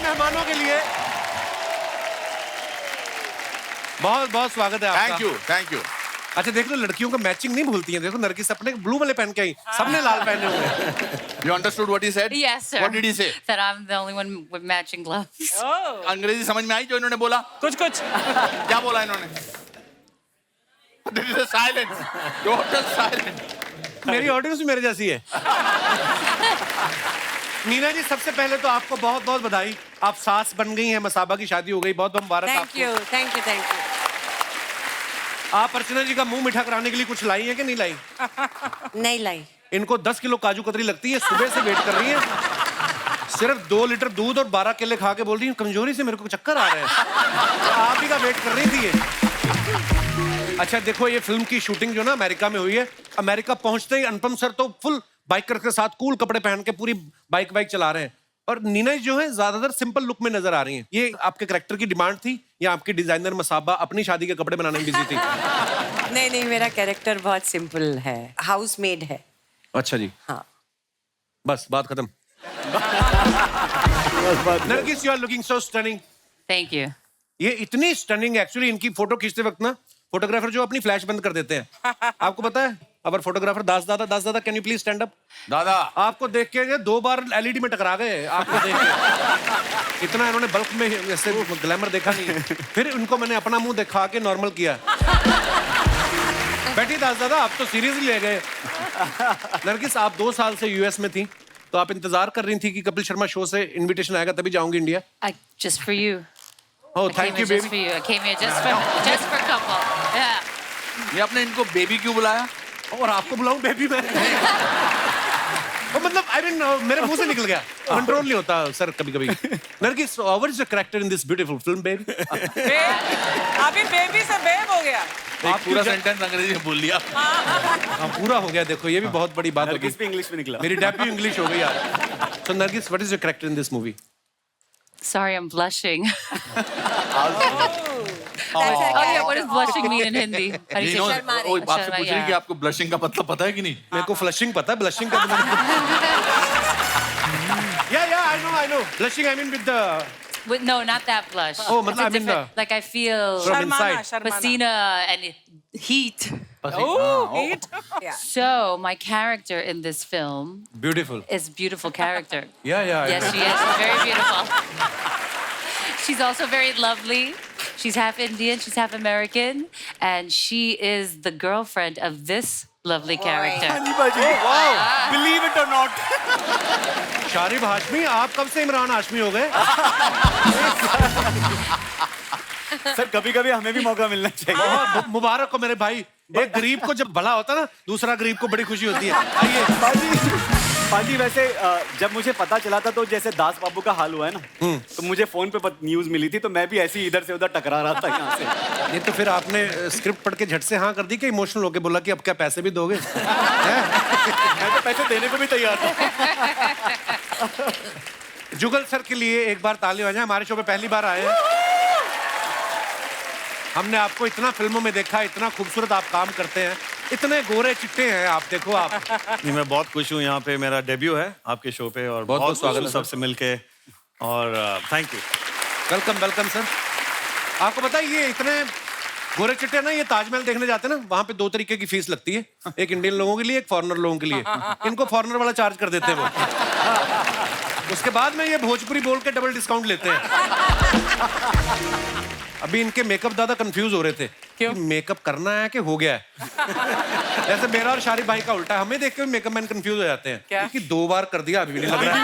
मेहमानों के लिए बहुत बहुत स्वागत है आपका। Thank you. अच्छा देख लो, लड़कियों का मैचिंग नहीं भूलती हैं। देखो नरगिस अपने ब्लू वाले पहन के आई, सबने लाल पहने हुए हैं। You understood what he said? Yes, sir. What did he say? That I'm the only one with matching gloves. अंग्रेजी समझ में आई जो इन्होंने बोला? कुछ क्या बोला इन्होंने? There is a silence. Total silence. मेरी ऑडियंस भी मेरे जैसी है। मीना जी, सबसे पहले तो आपको बहुत बहुत बधाई। आप सास बन गई हैं, मसाबा की शादी हो गई, बहुत बहुत मुबारक आपको। Thank you. आप अर्चना जी का मुंह मीठा कराने के लिए कुछ लाई है कि नहीं लाई? नहीं लाई। इनको 10 किलो काजू कतरी लगती है, सुबह से वेट कर रही है। सिर्फ 2 लीटर दूध और 12 केले खा के बोल रही है कमजोरी से मेरे को चक्कर आ रहे हैं। तो आप ही का वेट कर रही थी ये। अच्छा देखो, ये फिल्म की शूटिंग जो ना अमेरिका में हुई है। अमेरिका पहुंचते ही अनुपम सर तो फुल बाइकर के साथ कूल कपड़े पहन के पूरी बाइक चला रहे हैं, और नीना जो है ज्यादातर सिंपल लुक में नजर आ रही हैं। ये आपके कैरेक्टर की डिमांड थी या आपकी डिजाइनर मसाबा अपनी शादी के कपड़े बनाने में बिजी थी? नहीं, मेरा कैरेक्टर बहुत सिंपल है, हाउस मेड है। अच्छा जी, हाँ। बस बात खत्म। Nargis, you are looking so stunning. Thank you. ये इतनी स्टनिंग, एक्चुअली इनकी फोटो खींचते वक्त ना फोटोग्राफर जो अपनी फ्लैश बंद कर देते हैं। आपको पता है? अगर फोटोग्राफर दास दादा can you please stand up? दादा, आपको देख के 2 बार एलईडी में टकरा गए आपको देख के। इतना इन्होंने बल्क में ऐसे ग्लैमर देखा नहीं। फिर उनको मैंने अपना मुंह दिखा के नॉर्मल किया। बैठी दास दादा, आप तो सीरियसली ले गए। नरगिस, आप 2 साल से यूएस में थी, तो आप इंतजार कर रही थी कि कपिल शर्मा शो से इनविटेशन आएगा तभी जाऊंगी India. Just for you. Oh I thank came you here just for baby. you. I came here just for couple. Yeah. ये आपने इनको बेबी क्यों बुलाया? और आपको बुलाऊं बेबी मैं? मतलब आई मीन मेरे मुंह से निकल गया, कंट्रोल नहीं होता सर कभी कभी। Nargis, what is the character in this beautiful film baby? अभी बेबी से बेब हो गया। आप पूरा सेंटेंस अंग्रेजी में बोल लिया। हाँ पूरा हो गया। देखो ये भी बहुत बड़ी बात होगी। नरगिस भी इंग्लिश में निकला। मेरी डेब्यू इंग्लिश हो गई यार। So Nargis, what is your character in this movie? Sorry, I'm blushing. Oh yeah, what does blushing mean in Hindi? How do you say Sharma रही। वो आपसे शर्मा, पूछ रही कि yeah. आपको ब्लशिंग का मतलब पता है कि नहीं? मेरे को फ्लशिंग पता है, ब्लशिंग का या I know blushing I mean with the No, not that blush. Oh, It's matlab, a I mean, different- like I feel from inside. शर्माना। pasina and heat. Heat. So my character in this film beautiful. is beautiful character. या Yes, she is. She's very beautiful. She's also very lovely. She's half Indian, she's half American, and she is the girlfriend of this lovely character. Believe it or not. Sharib Hashmi, आप कब से इमरान हाशमी हो गए? Sir कभी-कभी हमें भी मौका मिलना चाहिए। मुबारक हो मेरे भाई। एक गरीब को जब भला होता है ना, दूसरा गरीब को बड़ी खुशी होती है। आइए। पाजी वैसे जब मुझे पता चला था तो जैसे दास बाबू का हाल हुआ है ना, तो मुझे फोन पे न्यूज मिली थी, तो मैं भी ऐसे ही इधर से उधर टकरा रहा था यहाँ से। ये तो फिर आपने स्क्रिप्ट पढ़ के झट से हाँ कर दी कि इमोशनल होके बोला कि अब क्या पैसे भी दोगे? मैं तो पैसे देने को भी तैयार था। जुगल सर के लिए एक बार ताली बजाएं। हमारे शो पे पहली बार आए हैं। हमने आपको इतना फिल्मों में देखा, इतना खूबसूरत आप काम करते हैं, इतने गोरे चिट्टे हैं आप। देखो आप। नहीं, मैं बहुत खुश हूँ, यहाँ पे मेरा डेब्यू है आपके शो पे, और बहुत बहुत स्वागत स्वागत है सबसे मिलके, और thank you. Welcome welcome sir. आपको पता है ये इतने गोरे चिट्टे ना, ये ताजमहल देखने जाते हैं ना, वहाँ पे 2 तरीके की फीस लगती है, एक इंडियन लोगों के लिए, एक फॉरेनर लोगों के लिए। इनको फॉरेनर वाला चार्ज कर देते हैं वो। उसके बाद में ये भोजपुरी बोल के डबल डिस्काउंट लेते हैं। अभी इनके मेकअप दादा कंफ्यूज हो रहे थे। क्यों? मेकअप करना है कि हो गया है? जैसे मेरा और शारिब भाई का उल्टा है, हमें देख के मेकअप मैन कंफ्यूज हो जाते हैं। क्या? कि 2 बार कर दिया, अभी भी नहीं लग रहा है।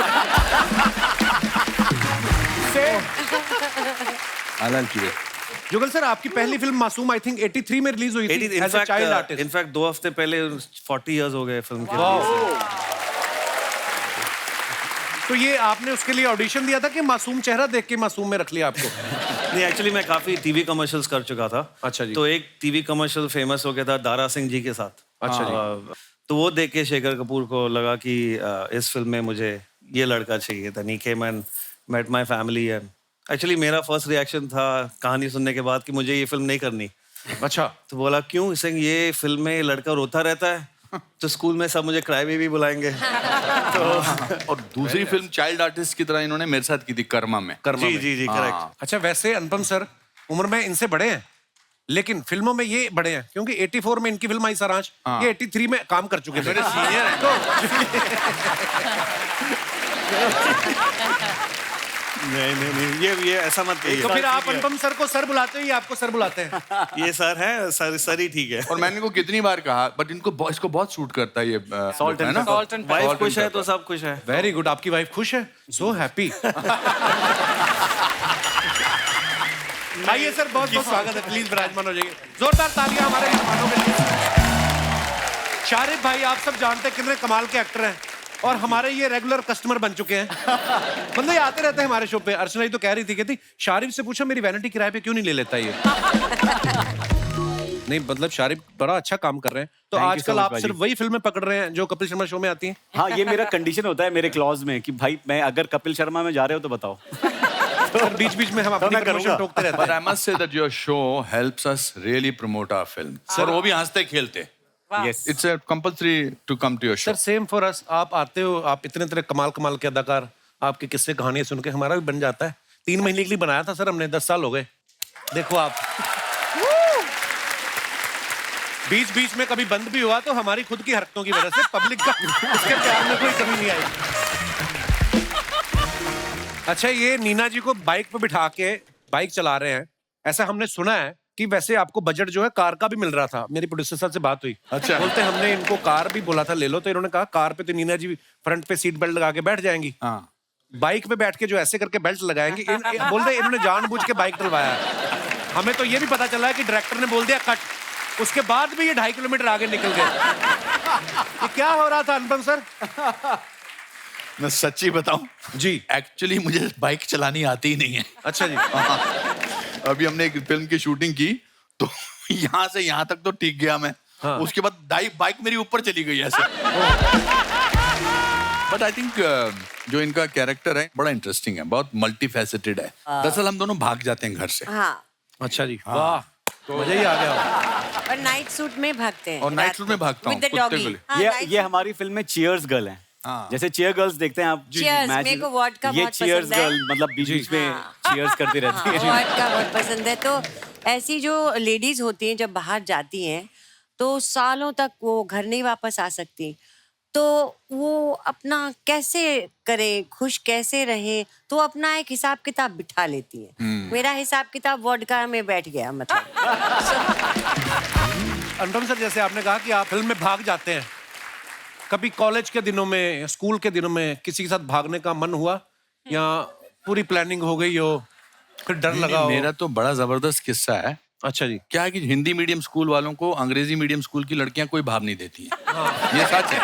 जुगल सर, आपकी पहली फिल्म मासूम आई थिंक 83 में रिलीज हुई थी as a child artist. In fact 2 हफ्ते पहले 40 इयर्स हो गए फिल्म के लिए। तो ये आपने उसके लिए ऑडिशन दिया था कि मासूम चेहरा देख के मासूम में रख लिया आपको? नहीं, एक्चुअली मैं काफी टीवी कमर्शियल्स कर चुका था। अच्छा जी। तो एक टीवी कमर्शियल फेमस हो गया था दारा सिंह जी के साथ। अच्छा जी। तो वो देख के शेखर कपूर को लगा कि इस फिल्म में मुझे ये लड़का चाहिए था। He came and met my family, and actually मेरा फर्स्ट रिएक्शन था कहानी सुनने के बाद कि मुझे ये फिल्म नहीं करनी। अच्छा। तो बोला क्यों? इसे ये फिल्म में लड़का रोता रहता है तो स्कूल में सब मुझे क्राई बेबी बुलाएंगे। और दूसरी फिल्म चाइल्ड आर्टिस्ट की तरह इन्होंने मेरे साथ की थी कर्मा में। जी जी जी, करेक्ट। अच्छा, वैसे अनुपम सर उम्र में इनसे बड़े हैं, लेकिन फिल्मों में ये बड़े हैं, क्योंकि 84 में इनकी फिल्म आई सारांश, ये 83 में काम कर चुके थे। मेरे सीनियर हैं। नहीं, ये ऐसा मत कहिए। तो फिर आप अनुपम सर को सर बुलाते हो या आपको सर बुलाते हैं? ये सर है, सर ही ठीक है। और मैंने इनको कितनी बार कहा, बट इसको बहुत सूट करता है ये Salt and है ना? pepper. Salt and wife Salt खुश and है तो pepper. सब खुश है। वेरी गुड, आपकी वाइफ खुश है, सो हैप्पी। आइए सर, बहुत बहुत स्वागत है, प्लीज विराजमान हो जाइए। जोरदार तालियां हमारे मेहमानों के लिए। शारिफ भाई, आप सब जानते हैं कितने कमाल के एक्टर हैं और हमारे ये रेगुलर कस्टमर बन चुके हैं। मतलब ये आते रहते हैं हमारे शो पे। अर्चना जी तो कह रही थी, कहती शारिफ से पूछो मेरी वैनिटी किराए पे क्यों नहीं ले लेता ये। नहीं, मतलब शारिफ बड़ा अच्छा काम कर रहे हैं। तो Thank you आजकल so much, आप भाजी। सिर्फ वही फिल्में पकड़ रहे हैं जो कपिल शर्मा शो में आती हैं? हाँ, ये मेरा कंडीशन होता है मेरे क्लॉज में कि भाई मैं अगर कपिल शर्मा में जा रहे हो तो बताओ। सर बीच बीच में हम अपनी मैं प्रमोशन करूंगा। टोकते रहते But हैं। I must say that your show helps us really promote our film. और वो भी हंसते खेलते। Yes. It's a compulsory to come to your show. Sir same for us. आप आते हो, आप इतने तरह कमाल कमाल के अदाकार, आपके किस्से कहानियां सुन के हमारा भी बन जाता है। 3 महीने के लिए बनाया था सर हमने, 10 साल हो गए। देखो आप, बीच बीच में कभी बंद भी हुआ तो हमारी खुद की हरकतों की वजह से, पब्लिक का उसके प्यार में कोई कमी नहीं आई। अच्छा, ये नीना जी को बाइक पे बिठा के बाइक चला रहे हैं, ऐसा हमने सुना है कि वैसे आपको बजट जो है कार का भी मिल रहा था। मेरी प्रोड्यूसर साहब से बात हुई, अच्छा। बोलते हमने इनको कार भी बोला था ले लो, तो इन्होंने कहा कार पे तो नीना जी फ्रंट पे सीट बेल्ट लगा के बैठ जाएंगी, हाँ। बाइक पे बैठ के जो ऐसे करके बेल्ट लगाएंगे। बोलते इन्होंने जानबूझ के बाइक डलवाया है। हमें तो ये भी पता चला है कि डायरेक्टर ने बोल दिया कट, उसके बाद भी ये 2.5 किलोमीटर आगे निकल गए। ये क्या हो रहा था अनुपम सर? मैं सच्ची बताऊं जी, एक्चुअली मुझे बाइक चलानी आती ही नहीं है। अच्छा जी। अभी हमने एक फिल्म की शूटिंग की तो यहाँ से यहाँ तक तो ठीक गया मैं। हाँ। उसके बाद बाइक मेरी ऊपर चली गई ऐसे। बट आई थिंक जो इनका कैरेक्टर है बड़ा इंटरेस्टिंग है, बहुत मल्टी फैसेटेड है। दरअसल हम दोनों भाग जाते हैं घर से। हाँ, अच्छा जी, वाह, मजा ही आ गया। और नाइट सूट में भागते हैं। और नाइट सूट में भागता हूँ, With the कुत्ते doggy. को ले। हाँ, night ये suit. हमारी फिल्म में चीयर्स गर्ल है। हाँ। जैसे चीयर गर्ल्स देखते हैं आप। Cheers, match- मेरे को वॉडका ये बहुत चीयर्स पसंद है। गर्ल मतलब बीच बीच में चीयर्स करती रहती है। वॉडका बहुत पसंद है। तो ऐसी जो लेडीज होती हैं जब बाहर जाती हैं तो सालों तक वो घर नहीं वापस आ सकती, तो वो अपना कैसे करे, खुश कैसे रहे, तो अपना एक हिसाब किताब बिठा लेती है। मेरा हिसाब किताब वॉडका में बैठ गया। मतलब अनुपम सर, जैसे आपने कहा कि आप फिल्म में भाग जाते हैं, कभी कॉलेज के दिनों में, स्कूल के दिनों में किसी के साथ भागने का मन हुआ या पूरी प्लानिंग हो गई हो, फिर डर लगा हो? मेरा तो बड़ा जबरदस्त किस्सा है। अच्छा जी। क्या है कि हिंदी मीडियम स्कूल वालों को अंग्रेजी मीडियम स्कूल की लड़कियां कोई भाव नहीं देती हैं। ये सच है,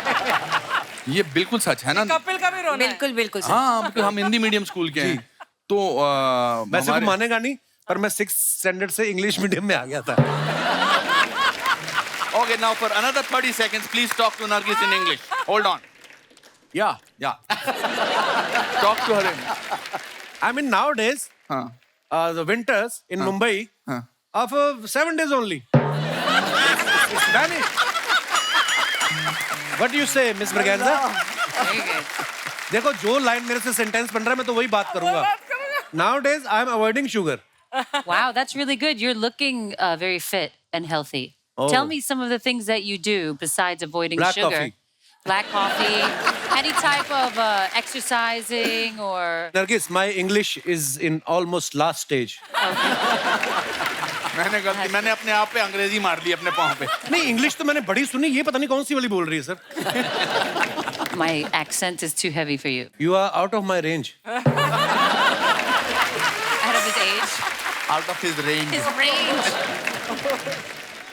ये बिल्कुल सच है ना। कपिल का भी रोना है। बिल्कुल बिल्कुल सच। हाँ, क्योंकि हम हिंदी मीडियम स्कूल के हैं तो वैसे वो मानेगा नहीं, पर मैं 6th स्टैंडर्ड से इंग्लिश मीडियम में आ गया था। Okay, now for another 30 seconds, please talk to Nargis in English. Hold on. Yeah. Yeah. Talk to her in. I mean nowadays, हाँ. the winters in Mumbai हाँ. are for 7 days only. It's vanished. What do you say, Miss Braganza? Very good. देखो, जो line मेरे से sentence बन रहा है मैं तो वही बात करूंगा। Nowadays I am avoiding sugar. Wow, that's really good. You're looking very fit and healthy. Oh. Tell me some of the things that you do besides avoiding Black sugar. coffee. Black coffee. Any type of exercising or... Nargis, my English is in almost last stage. मैंने अपने आप पे अंग्रेजी मार ली अपने पाँव पे। नहीं, इंग्लिश तो मैंने बड़ी सुनी, ये पता नहीं कौन सी वाली बोल रही है sir. My accent is too heavy for you. You are out of my range. Out of his age. Out of his range. His range.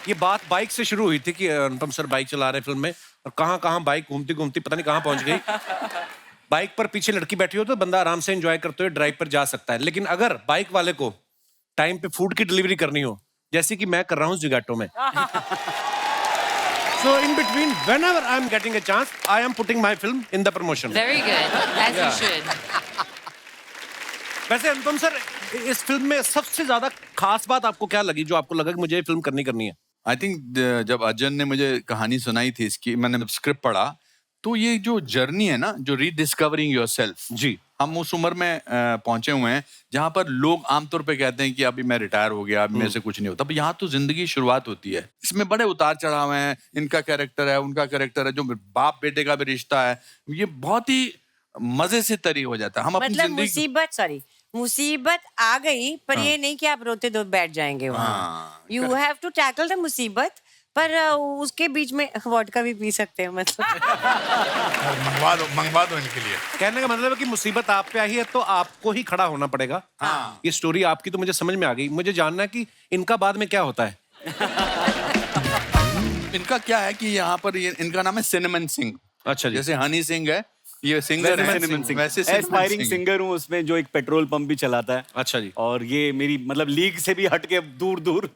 ये बात बाइक से शुरू हुई थी कि अनुपम सर बाइक चला रहे फिल्म में, और कहाँ कहाँ बाइक घूमती घूमती पता नहीं कहाँ पहुंच गई। बाइक पर पीछे लड़की बैठी हो तो बंदा आराम से एंजॉय करते हुए ड्राइव पर जा सकता है, लेकिन अगर बाइक वाले को टाइम पे फूड की डिलीवरी करनी हो, जैसे कि मैं कर रहा हूँ ज़ोमैटो में, so in between whenever I am getting a chance, I am putting my film in the promotion. Very good. As you should. वैसे अनुपम सर, इस फिल्म में सबसे ज्यादा खास बात आपको क्या लगी, जो आपको लगा कि मुझे ये फिल्म करनी है? आई थिंक जब अजन ने मुझे कहानी सुनाई थी इसकी, मैंने स्क्रिप्ट पढ़ा, तो ये जो जर्नी है ना, जो रीडिस्कवरिंग योरसेल्फ, जी, हम उस उम्र में पहुंचे हुए हैं जहां पर लोग आमतौर पे कहते हैं कि अभी मैं रिटायर हो गया, अभी मेरे से कुछ नहीं होता। अब यहाँ तो जिंदगी की शुरुआत होती है, इसमें बड़े उतार चढ़ाव हैं, इनका कैरेक्टर है, उनका कैरेक्टर है, जो बाप बेटे का भी रिश्ता है, ये बहुत ही मजे से तरी हो जाता है। हम अपनी मतलब जिंदगी मुसीबत आ गई, पर ये नहीं कि आप रोते दो बैठ जाएंगे वहाँ। हाँ, you have to tackle the मुसीबत, पर उसके बीच में वोडका भी पी सकते हैं मतलब। मंगवा दो इनके लिए। कहने का मतलब है कि मुसीबत आप पे आई है तो आपको ही खड़ा होना पड़ेगा। हाँ। ये स्टोरी आपकी तो मुझे समझ में आ गई, मुझे जानना है कि इनका बाद में क्या होता है। इनका क्या है कि यहाँ पर इनका नाम है सिनेमन सिंह। अच्छा जी। जैसे हनी सिंह है, ये सिंगर है, वैसे एस्पायरिंग सिंगर हूँ उसमें, जो एक पेट्रोल पंप भी चलाता है। अच्छा जी। और ये मेरी मतलब लीग से भी हटके दूर दूर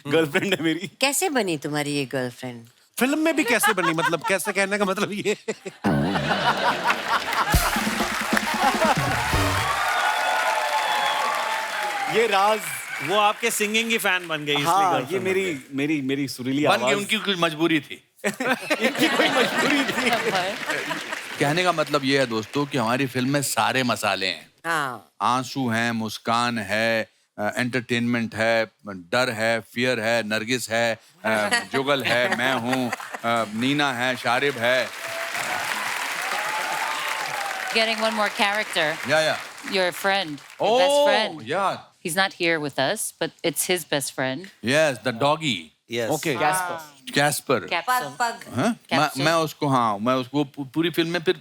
गर्लफ्रेंड है मेरी। कैसे बनी तुम्हारी ये गर्लफ्रेंड? फिल्म में भी कैसे बनी, मतलब कैसे, कहने का मतलब ये। ये राज, वो आपके सिंगिंग की फैन बन गई इसलिए हाँ, ये girlfriend मेरी बन गई। मेरी मेरी सुरीली बन गई, आवाज। उनकी कुछ मजबूरी थी। इनकी कोई मजबूरी थी। कहने का मतलब ये है दोस्तों कि हमारी फिल्म में सारे मसाले हैं। हाँ, आंसू हैं, मुस्कान है, एंटरटेनमेंट है, डर है, फियर है, नरगिस है, जुगल है, मैं हूँ, नीना है, शारिब है। Getting one more character. या Your friend. Your best friend. या He's not here with us, but it's his best friend. Yes, the doggy, Yes. Okay. Caspar. Capsule. पग हाँ? Capsule. मैं उसको, हाँ, मैं उसको पूरी फिल्म में, फिर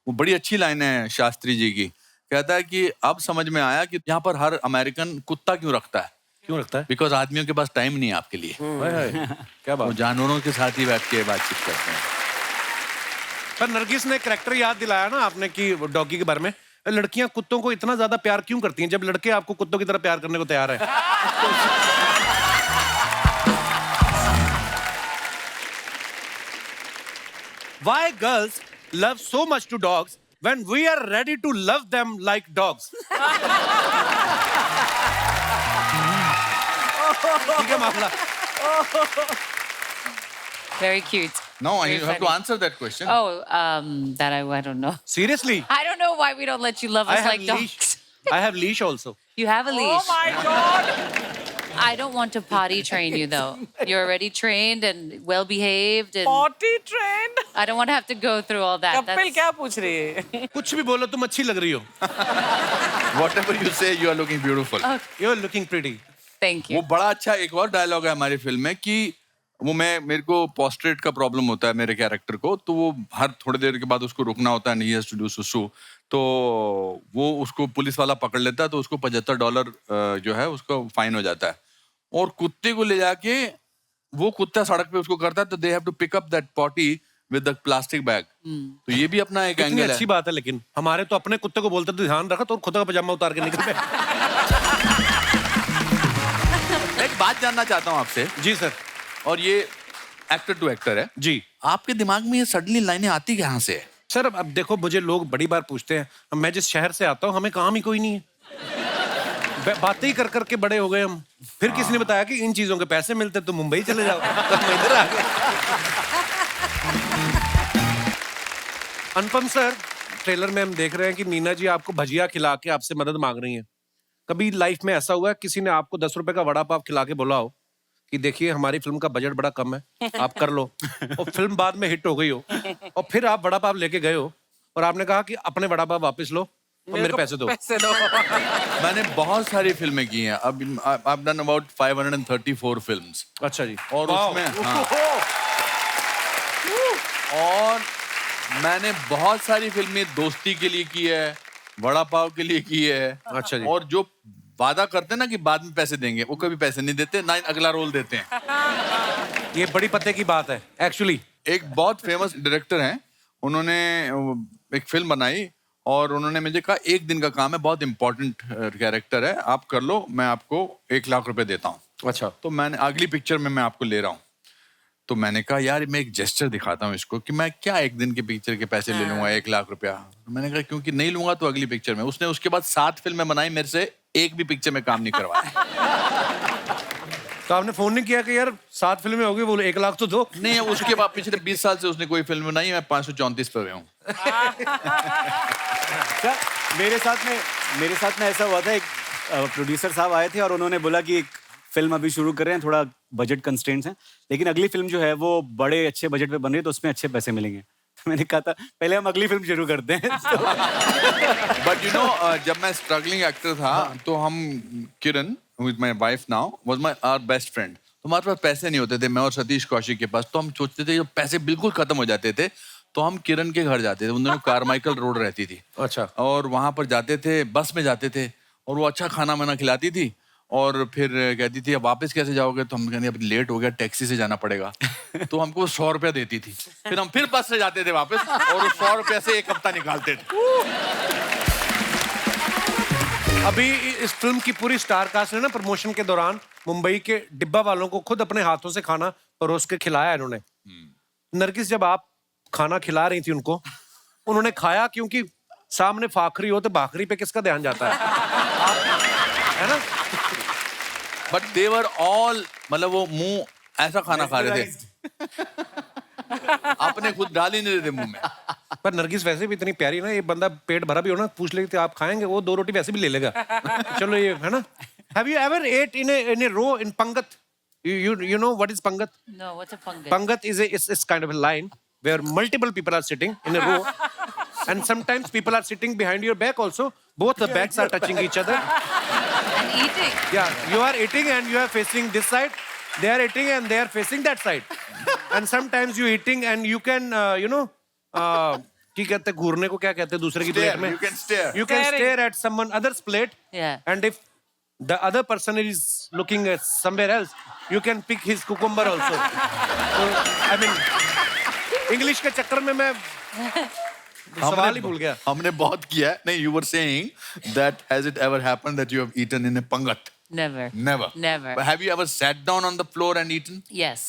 वो बड़ी अच्छी लाइन है शास्त्री जी की, कहता है कि अब समझ में आया कि यहाँ पर हर अमेरिकन कुत्ता क्यों रखता है, क्यों रखता है? बिकॉज आदमियों के पास टाइम नहीं है आपके लिए। हाय हाय, क्या वो बात। जानवरों के साथ ही बैठ के बातचीत करते हैं। पर नरगिस ने कैरेक्टर याद दिलाया ना आपने कि डॉगी के बारे में। लड़कियां कुत्तों को इतना ज्यादा प्यार क्यों करती हैं जब लड़के आपको कुत्तों की तरह प्यार करने को तैयार है? Why girls love so much to dogs when we are ready to love them like dogs? ठीक है मामला। Very cute. No, Very you have to funny. answer that question. Oh, that I don't know. Seriously, I don't know why we don't let you love I us have like dogs. leash. I have leash also. You have a Oh leash. my God. I don't want to potty train you though. You're already trained and well behaved, and Potty trained. I don't want to have to go through all that. Kapil क्या पूछ रही है? कुछ भी बोलो, तुम अच्छी लग रही हो। Whatever you say, you are looking beautiful. You're looking pretty. Thank वो you. बड़ा अच्छा एक और डायलॉग है हमारी फिल्म में कि वो मेरे को पोस्ट्रेट का प्रॉब्लम होता है मेरे कैरेक्टर को, तो वो हर थोड़ी देर के बाद उसको रुकना होता है, ही हैज टू डू सुसु, तो वो उसको पुलिस वाला पकड़ लेता है, तो उसको $75 जो है उसको फाइन हो जाता है, और कुत्ते को ले जाके वो कुत्ता सड़क पे उसको करता है, तो they have to pick up that potty with the plastic bag. तो ये भी अपना एक कितनी एंगल अच्छी है। बात है, लेकिन हमारे तो अपने कुत्ते को बोलते थे ध्यान रखो, तो खुद का पजामा उतार के निकल गए। एक बात जानना चाहता हूँ आपसे, जी सर। और ये एक्टर टू एक्टर है, जी आपके दिमाग में ये सडनली लाइनें आती कहाँ से है? सर, अब देखो, मुझे लोग बड़ी बार पूछते हैं, मैं जिस शहर से आता हूँ हमें काम ही कोई नहीं है, बातें ही कर करके बड़े हो गए हम। फिर किसी ने बताया कि इन चीजों के पैसे मिलते तो मुंबई चले जाओ, तो हम इधर आ गए। अनुपम सर, ट्रेलर में हम देख रहे हैं कि नीना जी आपको भजिया खिला के आपसे मदद मांग रही हैं। कभी लाइफ में ऐसा हुआ है किसी ने आपको 10 रुपए का वड़ा पाव खिला के बोला हो कि देखिए हमारी फिल्म का बजट बड़ा कम है, आप कर लो, और फिल्म बाद में हिट हो गई हो, और फिर आप वड़ा पाव लेके गए हो और आपने कहा कि अपने वड़ा पाव वापस लो और मेरे पैसे दो? पैसे दो। मैंने बहुत सारी फिल्में की हैं, अब I've done about 534 films, अच्छा जी। और वाओ। उसमें हाँ, और मैंने बहुत सारी फिल्में दोस्ती के लिए की है, वड़ा पाव के लिए की है। अच्छा जी। और जो वादा करते हैं ना कि बाद में पैसे देंगे, वो कभी पैसे नहीं देते, ना अगला रोल देते हैं। ये बड़ी पते की बात है एक्चुअली। एक बहुत फेमस डायरेक्टर हैं, उन्होंने एक फिल्म बनाई और उन्होंने मुझे कहा 1 दिन का काम है, बहुत इंपॉर्टेंट कैरेक्टर है, आप कर लो, मैं आपको 1 लाख रुपए देता हूँ। अच्छा। तो मैंने अगली पिक्चर में मैं आपको ले रहा हूँ, तो मैंने कहा यार मैं एक जेस्चर दिखाता हूँ इसको कि मैं क्या 1 दिन के पिक्चर के पैसे ले लूंगा 1 लाख रुपया। तो मैंने कहा क्योंकि नहीं लूंगा तो अगली पिक्चर में। उसने उसके बाद 7 फिल्में बनाई, मेरे से एक भी पिक्चर में काम नहीं करवाया। तो आपने फोन नहीं किया कि यार 7 फिल्में हो गई, बोलो 1 लाख तो दो। नहीं, उसके बाद पिछले 20 साल से उसने कोई फिल्म बनाई, मैं 534 पे हूँ। क्या मेरे साथ में ऐसा हुआ था, एक प्रोड्यूसर साहब आए थे और उन्होंने बोला कि एक फिल्म अभी शुरू कर रहे हैं, थोड़ा बजट कंस्ट्रेंट्स हैं, लेकिन अगली फिल्म जो है वो बड़े अच्छे बजट पे बन रही है, तो उसमें अच्छे पैसे मिलेंगे। तो मैंने कहा था पहले हम अगली फिल्म शुरू करते हैं। बट यू नो, जब मैं स्ट्रगलिंग एक्टर था तो हम, Kiran with my wife now was my our best friend, तो हमारे पास पैसे नहीं होते थे, मैं और सतीश कौशिक के पास, तो हम सोचते थे जब पैसे बिल्कुल खत्म हो जाते थे तो हम किरण के घर जाते थे, उन दिनों कारमाइकल रोड रहती थी। अच्छा। और वहां पर जाते थे, बस में जाते थे, और वो अच्छा खाना वाना खिलाती थी, और फिर कहती थी अब वापस कैसे जाओगे, तो हम कहते अब लेट हो गया, टैक्सी से जाना पड़ेगा। तो हमको 100 रुपया देती थी, फिर हम फिर बस से जाते थे वापस, और उस 100 रुपया से 1 हफ्ता निकालते थे। अभी इस फिल्म की पूरी स्टार कास्ट ने ना प्रमोशन के दौरान मुंबई के डिब्बा वालों को खुद अपने हाथों से खाना परोस के खिलाया इन्होंने। नरगिस, जब आप खाना खिला रही थी उनको, उन्होंने खाया, क्योंकि सामने फाखरी हो तो भाखरी पे किसका ध्यान जाता है ना? बट दे वर ऑल, मतलब वो मुंह ऐसा खाना खा रहे थे, आपने खुद डाल ही नहीं रहे थे मुंह में। पर नरगिस वैसे भी इतनी प्यारी ना, ये बंदा पेट भरा भी हो ना, पूछ लेते आप खाएंगे, वो 2 रोटी वैसे भी ले लेगा। चलो ये है ना। Have you ever ate in a row in Pangat? You know what is Pangat? No, what's a fungus? Pangat is kind of a line where multiple people are sitting in a row, and sometimes people are sitting behind your back also. Both the backs are touching each other. And eating. Yeah, you are eating and you are facing this side. They are eating and they are facing that side. And sometimes you eating and you can, क्या कहते हैं, घूरने को क्या कहते हैं दूसरे की plate में? You can stare. You can stare at someone other's plate. Yeah. And if the other person is looking at somewhere else, you can pick his cucumber also. So, I mean, English के चक्कर में मैं सवाल ही भूल गया। हमने बहुत किया है। नहीं, you were saying that has it ever happened that you have eaten in a pangat? Never. Never. Never. But have you ever sat down on the floor and eaten? Yes.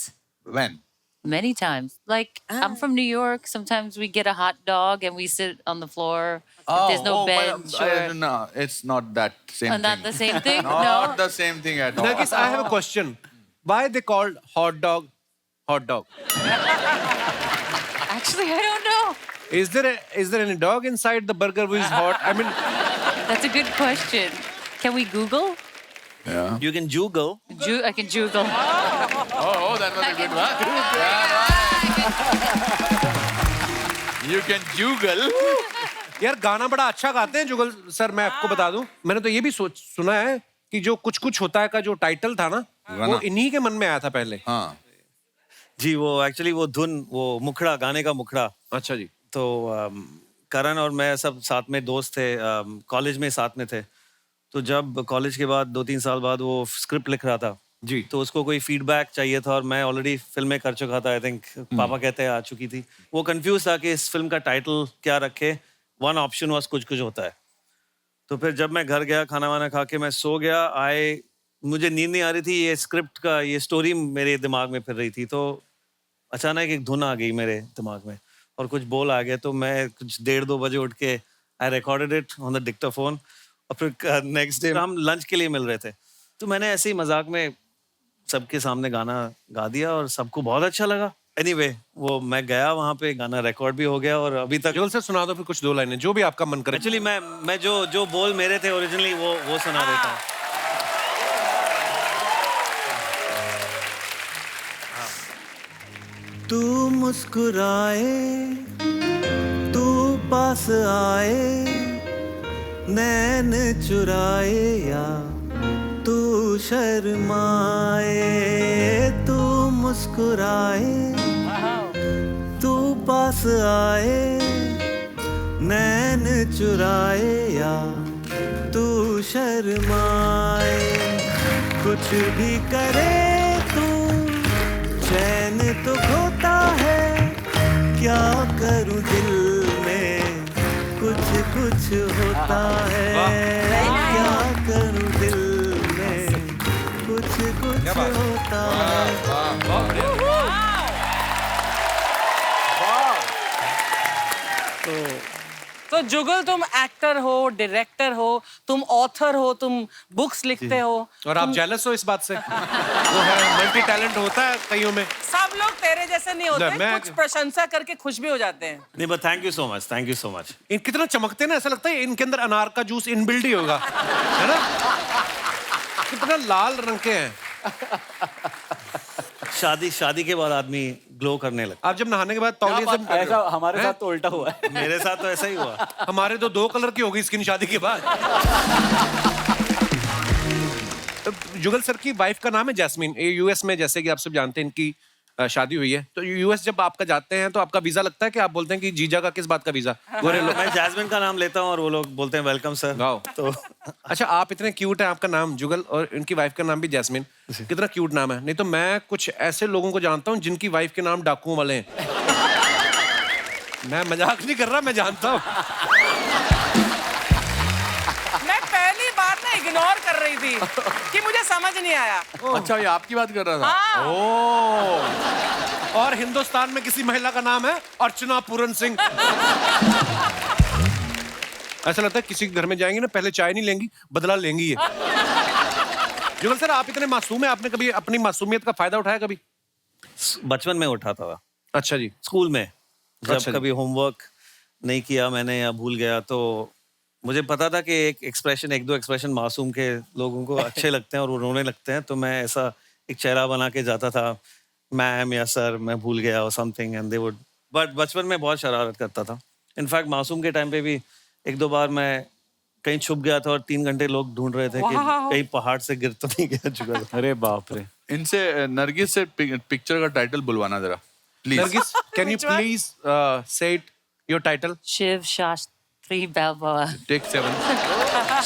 When? Many times. Like, I'm from New York. Sometimes we get a hot dog and we sit on the floor. If there's no bench. No, it's not that same thing. Not the same thing? Not No. the same thing at all. Nagis, I have a question. Why they called hot dog hot dog? Actually, I don't know. Is there any dog inside the burger which is hot? I mean, That's a good question. Can we Google? Yeah. You can Google. I can Google. Oh, that was a good one. You can Google. यार गाना बड़ा अच्छा गाते हैं जुगल sir, मैं आपको बता दूं, मैंने तो ये भी सुना है कि जो कुछ कुछ होता है का जो टाइटल था ना, वो इन्हीं के मन में आया था पहले। हाँ। जी, वो एक्चुअली वो धुन, वो मुखड़ा, गाने का मुखड़ा। अच्छा जी। तो करण और मैं सब साथ में दोस्त थे, कॉलेज में साथ में थे। तो जब कॉलेज के बाद 2-3 साल बाद वो स्क्रिप्ट लिख रहा था जी, तो उसको कोई फीडबैक चाहिए था और मैं ऑलरेडी फिल्में कर चुका था। आई थिंक पापा कहते हैं आ चुकी थी। वो कंफ्यूज था कि इस फिल्म का टाइटल क्या रखे। वन ऑप्शन वाज कुछ कुछ होता है। तो फिर जब मैं घर गया, खाना वाना खा के मैं सो गया, मुझे नींद नहीं आ रही थी, ये स्क्रिप्ट का ये स्टोरी मेरे दिमाग में फिर रही थी। तो अचानक एक धुन आ गई मेरे दिमाग में और कुछ बोल आ गया। तो मैं कुछ 1:30-2 बजे उठ के I recorded it on the Dictaphone, और फिर नेक्स्ट डे हम लंच के लिए मिल रहे थे। तो मैंने ऐसे ही मजाक में सबके सामने गाना गा दिया और सबको बहुत अच्छा लगा। एनीवे, वो मैं गया वहाँ पे, गाना रिकॉर्ड भी हो गया और अभी तक। जुगल सर सुना दो फिर कुछ 2 लाइनें, जो भी आपका मन करे। एक्चुअली मैं जो बोल मेरे थे ओरिजिनली वो सुना देता हूँ। तू मुस्कुराए, तू पास आए, नैन चुराए या तू शर्माए, तू मुस्कुराए, तू पास आए, नैन चुराए या तू शर्माए, कुछ भी करे तू चैन तो खोता है, क्या करूं दिल में कुछ कुछ होता है, क्या करूं दिल में कुछ कुछ होता है। So तो जुगल तुम एक्टर हो, डायरेक्टर हो, तुम ऑथर हो, तुम बुक्स लिखते हो, और आप जेलस हो इस बात से? वो है, मल्टी टैलेंट होता है कईयों में। सब लोग तेरे जैसे नहीं होते, मैं- कुछ प्रशंसा करके खुश भी हो जाते हैं। नहीं but thank you so much, thank you so much. इन कितना चमकते हैं ना, ऐसा लगता है इनके अंदर अनार का जूस इनबिल्ट ही होगा, है ना? कितना लाल रंग के हैं। शादी के बाद आदमी ग्लो करने लगता आप जब नहाने के बाद तौलिए से ऐसा हमारे साथ तो उल्टा हुआ है। है। मेरे साथ तो ऐसा ही हुआ। हमारे तो 2 कलर की होगी स्किन शादी के बाद। जुगल सर की वाइफ का नाम है जैस्मीन। ये यूएस में, जैसे कि आप सब जानते हैं, इनकी शादी हुई है। तो यूएस जब आपका जाते हैं तो आपका वीजा लगता है कि आप बोलते हैं कि जीजा का किस बात का वीजा? गोरे लोग। मैं जैस्मिन का नाम लेता हूँ और वो लोग बोलते हैं वेलकम सर। वाओ। तो अच्छा, आप इतने क्यूट हैं, आपका नाम जुगल और इनकी वाइफ का नाम भी जैस्मिन। कितना क्यूट नाम है। नहीं तो मैं कुछ ऐसे लोगों को जानता हूँ जिनकी वाइफ के नाम डाकुओं वाले हैं। मैं मजाक नहीं कर रहा, मैं जानता हूँ। मैं पहली बार ना इग्नोर कर रही थी कि मुझे समझ नहीं आया। अच्छा, ये आपकी बात कर रहा था। हाँ। ओ। और हिंदुस्तान में किसी महिला का नाम है अर्चना पूरन सिंह। ऐसा लगता है किसी के घर में जाएंगे ना, पहले चाय नहीं लेंगी, बदला लेंगी ये। जुगल सर, आप इतने मासूम हैं, आपने कभी अपनी मासूमियत का फायदा उठाया कभी? बचपन में उठाता था अच्छा जी। स्कूल में, जब अच्छा जी। कभी होमवर्क नहीं किया मैंने या भूल गया तो मुझे पता था कि एक दो एक्सप्रेशन मासूम के लोगों को अच्छे लगते हैं और वो रोने लगते हैं, तो मैं ऐसा एक चेहरा बना के जाता था, मैम या सर मैं भूल गया और something, and they would. But बचपन में बहुत शरारत करता था। इनफैक्ट मासूम के टाइम पे भी 1-2 बार मैं कहीं छुप गया था और 3 घंटे लोग ढूंढ रहे थे कि कहीं पहाड़ से गिर तो नहीं गया जुगल। अरे बाप रे। इनसे नरगिस से पिक्चर का टाइटल बुलवाना जरा, please. Nargis, can you please say it your title? Shiv Shastri Balboa. Take 7।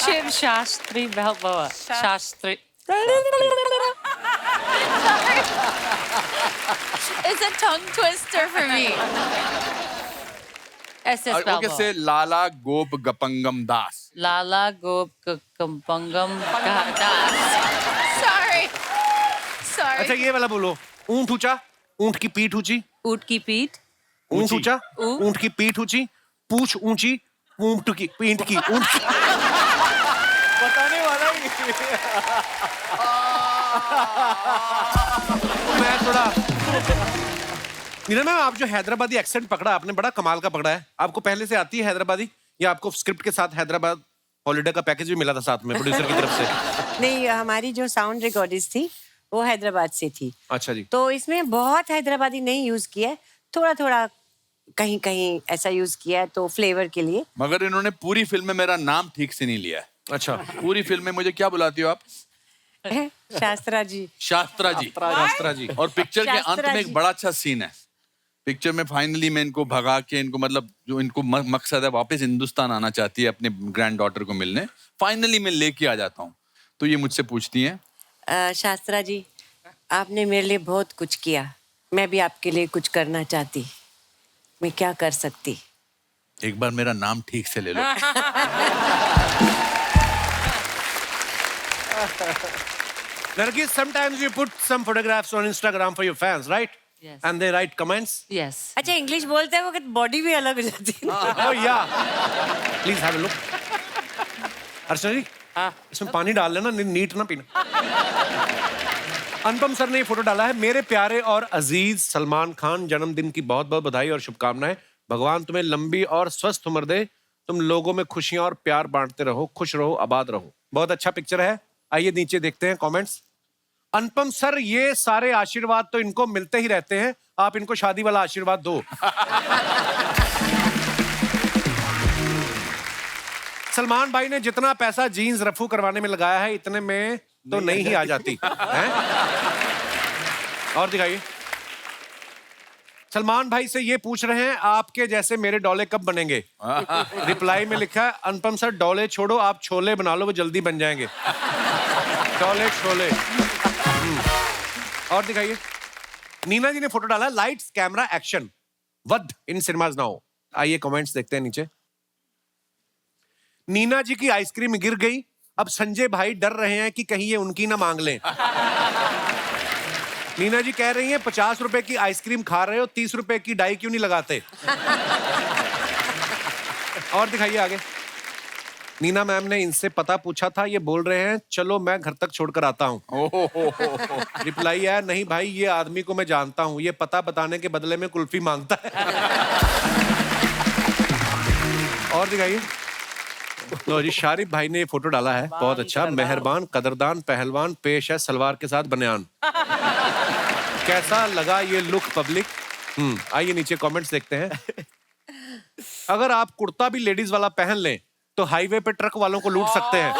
Shiv Shastri Balboa. Shastri. It's a tongue twister for me. SS okay, Balboa. से लाला गोप गपंगम दास। Lala Gop Kampangam Das. Sorry. Sorry. अच्छा, ये वाला बोलो। ऊंट ऊंचा, ऊंट की पीठ ऊंची। Oot ki peet. ऊंट ऊंचा, ऊंट। ऊंट की पीठ ऊंची, पूछ ऊंची, ऊंट की पीठ की ऊंट की। बताने वाला ही। मैं थोड़ा मीरा मैम, आप जो हैदराबादी एक्सेंट पकड़ा आपने, बड़ा कमाल का पकड़ा है। आपको पहले से आती है हैदराबादी या आपको स्क्रिप्ट के साथ हैदराबाद हॉलिडे का पैकेज भी मिला था साथ में प्रोड्यूसर की तरफ से? नहीं, हमारी जो साउंड रिकॉर्डिस्ट थी वो हैदराबाद से थी, अच्छा जी। तो इसमें बहुत हैदराबादी नहीं यूज किया है, थोड़ा थोड़ा कहीं कहीं ऐसा यूज किया है, तो फ्लेवर के लिए। मगर इन्होंने पूरी फिल्म में मेरा नाम ठीक से नहीं लिया है। अच्छा, पूरी फिल्म में मुझे क्या बुलाती हो आप? शास्त्रा जी। शास्त्रा जी। शास्त्रा जी। और पिक्चर के अंत शास्त्रा में जी। एक बड़ा अच्छा सीन है। पिक्चर में फाइनली मैं इनको भगा के, इनको मतलब जो इनको मकसद है वापस हिंदुस्तान आना चाहती है अपने ग्रैंड डॉटर को मिलने, फाइनली मैं लेके आ जाता हूँ। तो ये मुझसे पूछती हैं, शास्त्रा जी, आपने मेरे लिए बहुत कुछ किया, मैं भी आपके लिए कुछ करना चाहती, मैं क्या कर सकती? एक बार मेरा नाम ठीक से ले लो। Nargis, sometimes you put some photographs on Instagram for your fans, right? Yes. And they write comments. Yes. अच्छा, इंग्लिश बोलते हैं वो बॉडी भी अलग हो जाती है। Oh yeah. Please have a look. अर्चना जी, इसमें पानी डाल लेना, नीट ना पीना। अनुपम सर ने ये फोटो डाला है। मेरे प्यारे और अजीज सलमान खान, जन्मदिन की बहुत बहुत बधाई और शुभकामनाएं। भगवान तुम्हें लंबी और स्वस्थ उम्र दे, तुम लोगों में खुशियां और प्यार बांटते रहो, खुश रहो, आबाद रहो। बहुत अच्छा पिक्चर है। आइए नीचे देखते हैं कमेंट्स। अनुपम सर, ये सारे आशीर्वाद तो इनको मिलते ही रहते हैं, आप इनको शादी वाला आशीर्वाद दो। सलमान भाई ने जितना पैसा जीन्स रफू करवाने में लगाया है, इतने में तो नहीं ही आ जाती हैं? और दिखाइए। सलमान भाई से ये पूछ रहे हैं, आपके जैसे मेरे डोले कब बनेंगे? रिप्लाई में लिखा है, अनुपम सर डोले छोड़ो, आप छोले बना लो, वो जल्दी बन जाएंगे। डोले छोले। और दिखाइए। नीना जी ने फोटो डाला, लाइट्स कैमरा एक्शन, वध इन सिनेमाज नाउ। आइए कमेंट्स देखते हैं नीचे। नीना जी की आइसक्रीम गिर गई, अब संजय भाई डर रहे हैं कि कहीं ये उनकी ना मांग लें। नीना जी कह रही हैं, 50 रुपए की आइसक्रीम खा रहे हो, 30 रुपए की डाई क्यों नहीं लगाते? और दिखाइए आगे। नीना मैम ने इनसे पता पूछा था, ये बोल रहे हैं चलो मैं घर तक छोड़कर आता हूँ। रिप्लाई है, नहीं भाई ये आदमी को मैं जानता हूँ, ये पता बताने के बदले में कुल्फी मांगता है। और दिखाइए। लो जी, शारिफ भाई ने ये फोटो डाला है, बहुत अच्छा। मेहरबान, कदरदान, पहलवान, पेश है सलवार के साथ बनियान। कैसा लगा ये लुक पब्लिक? आइए नीचे कमेंट्स देखते हैं। अगर आप कुर्ता भी लेडीज वाला पहन लें तो हाईवे पे ट्रक वालों को लूट सकते हैं।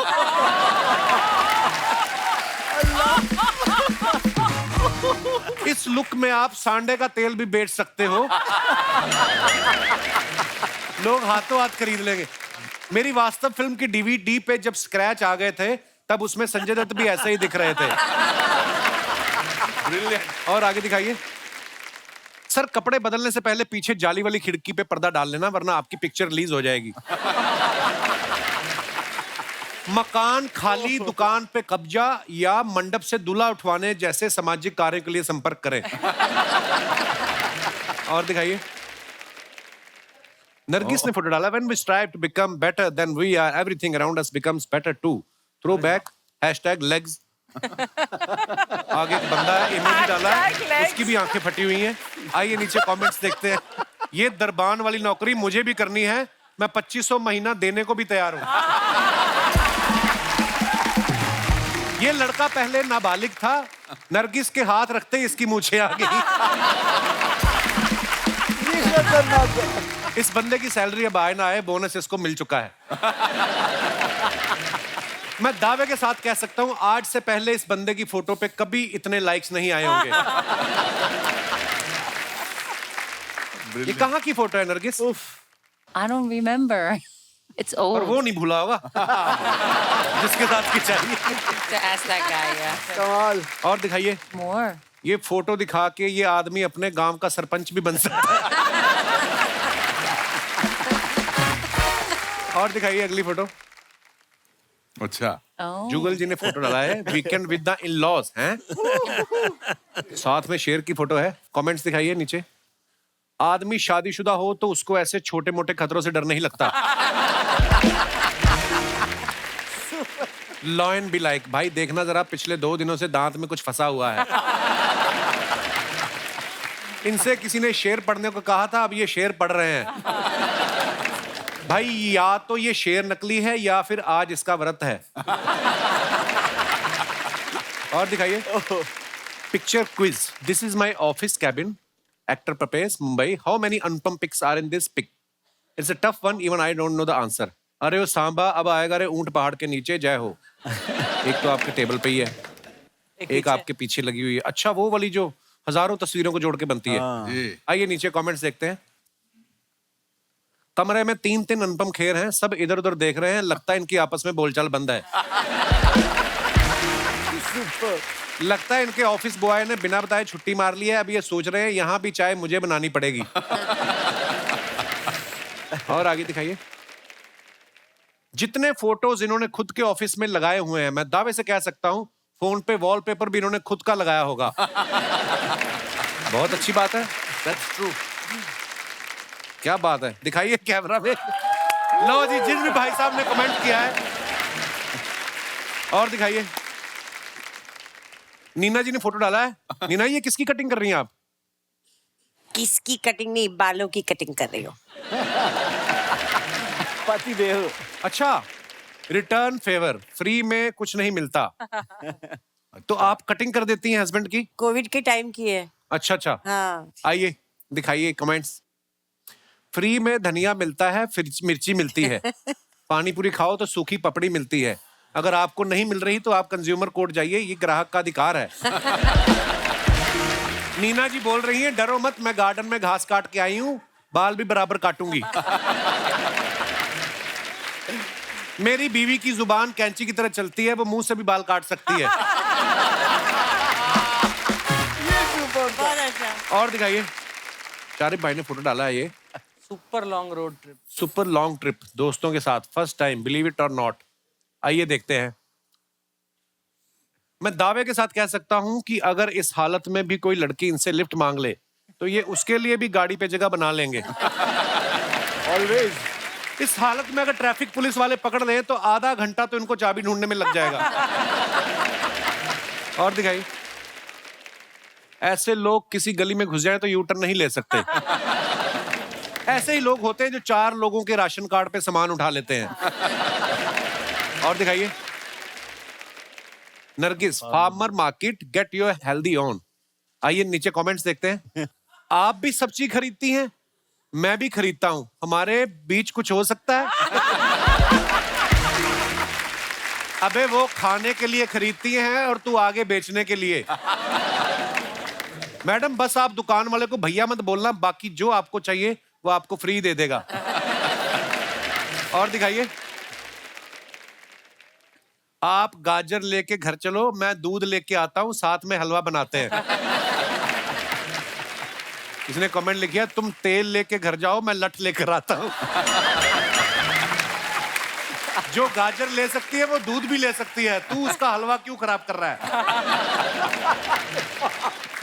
इस लुक में आप सांडे का तेल भी बेच सकते हो, लोग हाथों हाथ खरीद लेंगे। मेरी वास्तव फिल्म की डीवीडी पे जब स्क्रैच आ गए थे तब उसमें संजय दत्त भी ऐसे ही दिख रहे थे। और आगे दिखाइए। सर कपड़े बदलने से पहले पीछे जाली वाली खिड़की पे पर्दा डाल लेना, वरना आपकी पिक्चर रिलीज हो जाएगी। मकान खाली, दुकान पे कब्जा या मंडप से दूल्हा उठवाने जैसे सामाजिक कार्य के लिए संपर्क करें। और दिखाइए। नरगिस ने फोटो डाला, when we strive to become better than we are, everything around us becomes better too. Throwback #legs। आगे एक बंदा है, इमोजी डाला है, उसकी भी आंखें फटी हुई हैं। आइए नीचे कमेंट्स देखते हैं। ये दरबान वाली नौकरी मुझे भी करनी है, मैं 2500 महीना देने को भी तैयार हूं। ये लड़का पहले नाबालिग था, नरगिस के हाथ रखते ही इसकी मूछें आ गई। इस बंदे की सैलरी अब आए ना आए, बोनस इसको मिल चुका है। मैं दावे के साथ कह सकता हूं आज से पहले इस बंदे की फोटो पे कभी इतने लाइक्स नहीं आए होंगे। ये कहां की फोटो है Nargis? I don't remember. It's old. और वो नहीं भूला होगा जिसके साथ की चाहिए। To ask that guy, yeah. कमाल। और दिखाइए। More. ये फोटो दिखा के ये आदमी अपने गांव का सरपंच भी बन सकता है। और दिखाइए अगली फोटो। अच्छा। Oh. जुगल जी ने फोटो डाला है, वीकेंड विद द इन-लॉज हैं। साथ में शेर की फोटो है। कमेंट्स दिखाइए नीचे। आदमी शादीशुदा हो तो उसको ऐसे छोटे मोटे खतरों से डर नहीं लगता। लॉयन बी लाइक, भाई देखना जरा पिछले 2 दिनों से दांत में कुछ फंसा हुआ है। इनसे किसी ने शेर पढ़ने को कहा था, अब ये शेर पढ़ रहे हैं। भाई या तो ये शेर नकली है या फिर आज इसका व्रत है। और दिखाइए। Picture quiz. This is my office cabin. Actor प्रपेस Mumbai. How many Anupam pics are in this pic? It's a tough one, even I don't know the answer. अरे वो सांबा अब आएगा रे ऊंट पहाड़ के नीचे, जय हो। एक तो आपके टेबल पे ही है, एक आपके पीछे लगी हुई है। अच्छा वो वाली जो हजारों तस्वीरों को जोड़ के बनती है। आइए नीचे कमेंट्स देखते हैं। कमरे में 3 अनुपम खेर हैं, सब इधर उधर देख रहे हैं, लगता है इनकी आपस में बोलचाल बंद है। लगता है इनके ऑफिस बॉय ने बिना बताए छुट्टी मार ली है, अब ये सोच रहे हैं यहाँ भी चाय मुझे बनानी पड़ेगी। और आगे दिखाइए। जितने फोटोज इन्होंने खुद के ऑफिस में लगाए हुए हैं, मैं दावे से कह सकता हूं फोन पे वॉलपेपर भी इन्होंने खुद का लगाया होगा। बहुत अच्छी बात है। That's true. क्या बात है, दिखाइए कैमरा में। लो जी, जिस भी भाई साहब ने कमेंट किया है। और दिखाइए। नीना जी ने फोटो डाला है। नीना ये किसकी कटिंग कर रही हैं आप? किसकी कटिंग नहीं, बालों की कटिंग कर रही हो। पति देव। अच्छा, रिटर्न फेवर, फ्री में कुछ नहीं मिलता। तो आप कटिंग कर देती हैं हस्बैंड की? कोविड के टाइम की है। अच्छा अच्छा। हाँ। आइए दिखाइए कमेंट्स। फ्री में धनिया मिलता है, फिर मिर्ची मिलती है। पानी पूरी खाओ तो सूखी पपड़ी मिलती है। अगर आपको नहीं मिल रही तो आप कंज्यूमर कोर्ट जाइए, ये ग्राहक का अधिकार है। नीना जी बोल रही हैं, डरो मत, मैं गार्डन में घास काट के आई हूं, बाल भी बराबर काटूंगी। मेरी बीवी की जुबान कैंची की तरह चलती है, वो मुंह से भी बाल काट सकती है। बहुत अच्छा। और दिखाइए। शारिफ भाई ने फोटो डाला है, ये super long road trip. Super long trip दोस्तों के साथ, फर्स्ट टाइम, बिलीव इट और नॉट। आइए देखते हैं। मैं दावे के साथ कह सकता हूं कि अगर इस हालत में भी कोई लड़की इनसे लिफ्ट मांग ले तो ये उसके लिए भी गाड़ी पे जगह बना लेंगे। ऑलवेज। इस हालत में अगर ट्रैफिक पुलिस वाले पकड़ लें तो आधा घंटा तो इनको चाबी ढूंढने में लग जाएगा। और दिखाइए, ऐसे लोग किसी गली में घुस जाए तो यू टर्न नहीं ले सकते। ऐसे ही लोग होते हैं जो 4 लोगों के राशन कार्ड पे सामान उठा लेते हैं। और दिखाइए, Nargis, farmer market, get your healthy on. आइए नीचे कमेंट्स देखते हैं। आप भी सब्जी खरीदती हैं, मैं भी खरीदता हूं, हमारे बीच कुछ हो सकता है? अबे वो खाने के लिए खरीदती हैं और तू आगे बेचने के लिए। मैडम बस आप दुकान वाले को भैया मत बोलना, बाकी जो आपको चाहिए वो आपको फ्री दे देगा। और दिखाइए, आप गाजर लेके घर चलो, मैं दूध लेके आता हूं, साथ में हलवा बनाते हैं। इसने कमेंट लिखा, तुम तेल लेके घर जाओ, मैं लठ लेकर आता हूं। जो गाजर ले सकती है वो दूध भी ले सकती है, तू उसका हलवा क्यों खराब कर रहा है?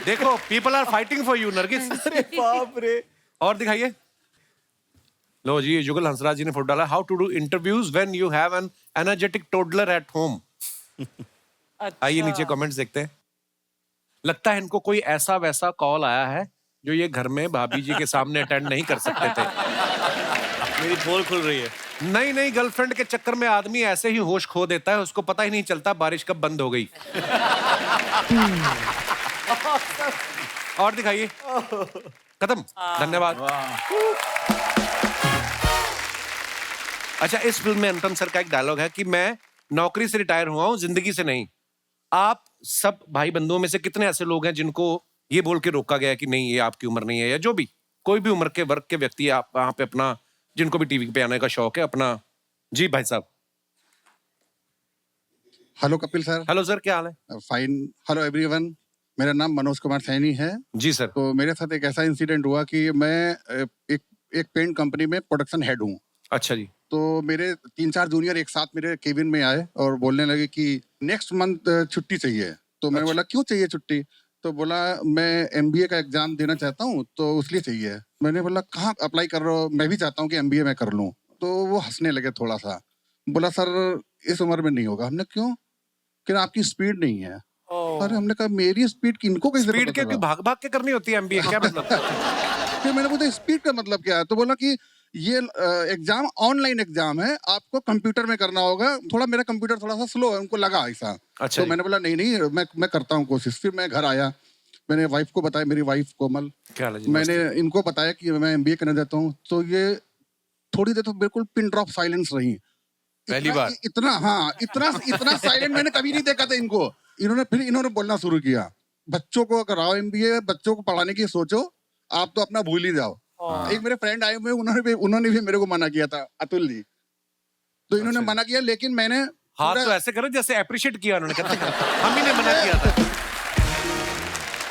देखो, people are fighting for you Nargis. अरे बाप रे। और दिखाइए, लो जी, जुगल हंसराज जी ने फोटो डाला, how to do interviews when you have an energetic toddler at home. आइए नीचे कमेंट्स देखते हैं। लगता है इनको कोई ऐसा वैसा कॉल आया है जो ये घर में भाभी जी के सामने अटेंड नहीं कर सकते थे। मेरी पोल खुल रही है। नई नई गर्लफ्रेंड के चक्कर में आदमी ऐसे ही होश खो देता है, उसको पता ही नहीं चलता बारिश कब बंद हो गई। और दिखाइए, खत्म, धन्यवाद। अच्छा, इस फिल्म में अनुपम सर का एक डायलॉग है कि मैं नौकरी से रिटायर हुआ हूं, जिंदगी से नहीं। आप सब भाई बंधुओं में से कितने ऐसे लोग हैं जिनको ये बोल के रोका गया कि नहीं, ये आपकी उम्र नहीं है, या जो भी कोई भी उम्र के वर्ग के व्यक्ति आप वहां पे अपना, जिनको भी टीवी पे आने का शौक है, अपना। जी भाई साहब। Hello Kapil sir. Hello sir, क्या हाल है? फाइन। हेलो एवरीवन, मेरा नाम मनोज कुमार सैनी है। जी सर। तो मेरे साथ एक ऐसा इंसिडेंट हुआ कि मैं एक पेंट कंपनी में प्रोडक्शन हेड हूँ। अच्छा जी। तो मेरे 3-4 जूनियर एक साथ मेरे केबिन में आए और बोलने लगे कि नेक्स्ट मंथ छुट्टी चाहिए। तो मैंने बोला क्यों चाहिए छुट्टी? तो बोला मैं MBA का एग्जाम देना चाहता हूँ तो उसलिए चाहिए। मैंने बोला कहाँ अप्लाई कर रहे हो? मैं भी चाहता हूँ कि MBA में कर लूँ। तो वो हंसने लगे थोड़ा सा, बोला सर इस उम्र में नहीं होगा। हमने क्यों? कि आपकी स्पीड नहीं है। अरे हमने कहा मेरी स्पीड किनको कैसे स्पीड पता के चला? भाग भाग के करनी होती है MBA, क्या मतलब? फिर मैंने पूछा स्पीड का मतलब क्या है? तो बोला कि ये एग्जाम ऑनलाइन एग्जाम है, आपको कंप्यूटर में करना होगा। थोड़ा मेरा कंप्यूटर थोड़ा सा स्लो है, उनको लगा ऐसा। अच्छा तो मैंने बोला नहीं मैं करता हूँ कोशिश। फिर मैं घर आया, मैंने वाइफ को बताया, मेरी वाइफ कोमल, क्या मैंने इनको बताया कि मैं MBA करना चाहता हूँ। तो ये थोड़ी देर तो बिल्कुल पिन ड्रॉप साइलेंस रही। पहली बार इतना साइलेंट मैंने कभी नहीं देखा था इनको। इन्होंने बोलना शुरू किया, बच्चों को कराओ MBA, बच्चों को पढ़ाने की सोचो, आप तो अपना भूल ही जाओ। एक मेरे फ्रेंड आए हुए, उन्होंने भी मेरे को मना किया था, अतुल जी। तो इन्होंने मना किया, लेकिन मैंने हाथ तो ऐसे करो जैसे अप्रिशिएट किया उन्होंने। कहते हम ही ने मना किया था।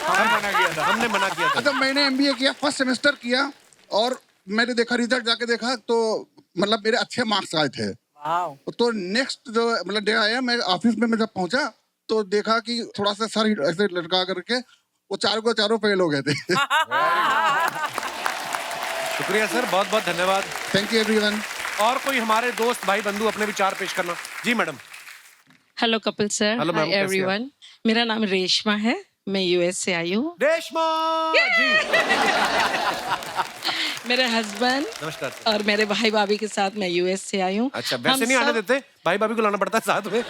हमने मना किया था। अच्छा, मैंने MBA किया, फर्स्ट सेमेस्टर किया और मैंने देखा रिजल्ट, जाके देखा तो मतलब मेरे अच्छे मार्क्स आए थे। तो नेक्स्ट जो मतलब डे आया, मैं ऑफिस में मैं जब पहुंचा तो देखा कि थोड़ा सा सर ऐसे लटका करके वो चारों फेल हो गए थे। शुक्रिया सर, बहुत बहुत धन्यवाद। Thank you everyone. और कोई हमारे दोस्त भाई बंधु अपने विचार पेश करना। जी madam. Hello Kapil sir, hello ma'am, hi कैसी हैं? एवरीवन। मेरा नाम रेशमा है, मैं US से आई हूँ। रेशमा जी। मेरे हस्बैंड नमस्कार सर। और मेरे भाई भाभी के साथ मैं US से आई हूँ। अच्छा, वैसे नहीं आने देते, भाई भाभी को लाना पड़ता है साथ में।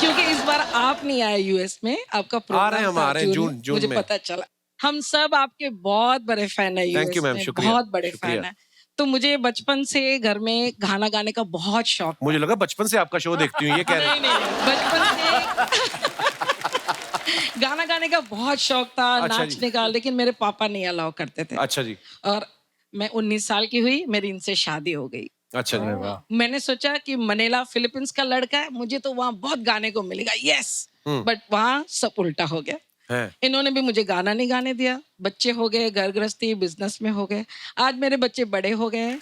क्योंकि इस बार आप नहीं आए US में, आपका प्रोग्राम आ रहे हैं हम, था आ रहे हैं जून मुझे में। पता चला। हम सब आपके बहुत बड़े फैन है Thank US you, ma'am, में, शुक्रिया, बहुत बड़े शुक्रिया। फैन है। तो मुझे बचपन से घर में गाना गाने का बहुत शौक था। मुझे लगा बचपन से आपका शो देखती हूँ, ये कह रहे नहीं, बचपन से गाना गाने का बहुत शौक था, अच्छा जी। नाचने का, लेकिन मेरे पापा नहीं अलाउ करते थे। अच्छा जी। और मैं 19 साल की हुई, मेरी इनसे शादी हो गई। अच्छा जी। मैंने सोचा कि मनीला फिलीपींस का लड़का है, मुझे तो वहाँ बहुत गाने को मिलेगा, यस। बट वहाँ सब उल्टा हो गया। इन्होंने भी मुझे गाना नहीं गाने दिया। बच्चे हो गए, घर गृहस्थी, बिजनेस में हो गए। आज मेरे बच्चे बड़े हो गए हैं।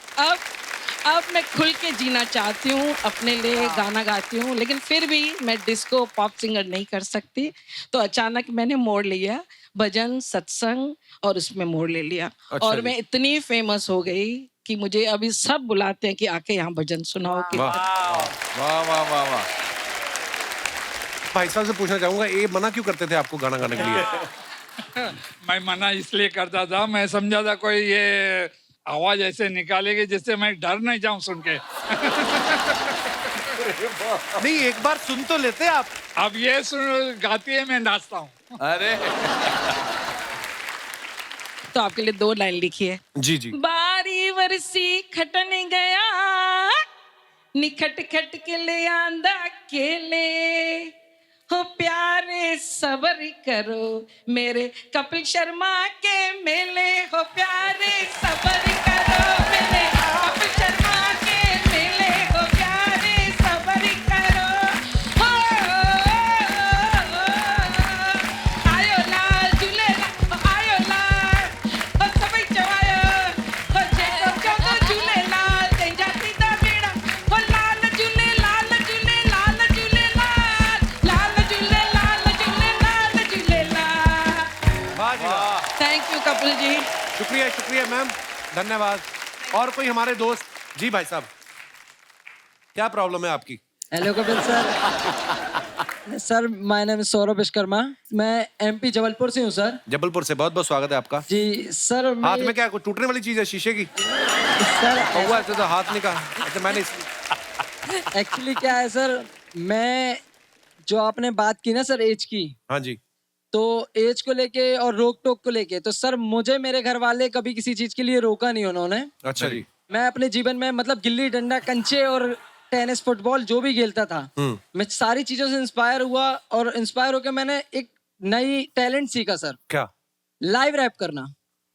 अब मैं खुल के जीना चाहती हूँ, अपने लिए गाना गाती हूँ, लेकिन फिर भी मैं डिस्को पॉप सिंगर नहीं कर सकती। तो अचानक मैंने मोड़ लिया, भजन सत्संग, और उसमें मोड़ ले लिया। अच्छा और जी। मैं इतनी फेमस हो गई कि मुझे अभी सब बुलाते हैं कि आके यहाँ भजन सुनाओ कि वाह वाह वाह वाह वाह। भाई साहब से पूछना चाहूंगा, ये मना क्यों करते थे आपको गाना गाने के लिए? मैं मना इसलिए करता था, मैं समझा था कोई ये आवाज ऐसे निकालेगी जिससे मैं डर नहीं जाऊं सुन के। नहीं, एक बार सुन तो लेते आप। अब ये सुन गाती है, मैं नाचता हूँ। अरे तो आपके लिए 2 लाइन लिखी है। जी जी। बारी वरसी खटन गया, निखट खट के ले आंदा केले, हो प्यारे सबर करो मेरे कपिल शर्मा के मेले, हो प्यारे सबर करो मेरे कपिल शर्मा के मेले, हो प्यारे सबर करो। हो आयो लाल झूलेलाल, आयो लाल, हो सभई चवायो, हो जेको चवंदो झूलेलाल, तंहिंजा थींदा बेड़ा, हो लाल झूलेलाल झूलेलाल झूलेलाल, लाल झूलेलाल झूलेलाल झूलेलाल। वाह जी वाह। Thank you Kapil ji. शुक्रिया शुक्रिया मैम, धन्यवाद। और कोई हमारे दोस्त? जी भाई साहब, क्या प्रॉब्लम है आपकी? Hello Kapil sir. Sir my name is Saurabh Vishwakarma, मैं एमपी जबलपुर से हूँ सर। जबलपुर से, बहुत बहुत स्वागत है आपका। जी सर। हाथ में क्या कोई टूटने वाली चीज है, शीशे की? सर कौवा ऐसे तो हाथ नहीं कहा। अच्छा मैंने एक्चुअली क्या है सर, मैं जो आपने बात की ना सर एज की, हाँ जी। तो एज को लेके और रोक टोक को लेके, तो सर मुझे मेरे घर वाले कभी किसी चीज के लिए रोका नहीं उन्होंने। अच्छा जी। मैं अपने जीवन में मतलब गिल्ली डंडा, कंचे और टेनिस, फुटबॉल जो भी खेलता था, मैं सारी चीजों से इंस्पायर हुआ और इंस्पायर होकर मैंने एक नई टैलेंट सीखा सर। क्या? लाइव रैप करना।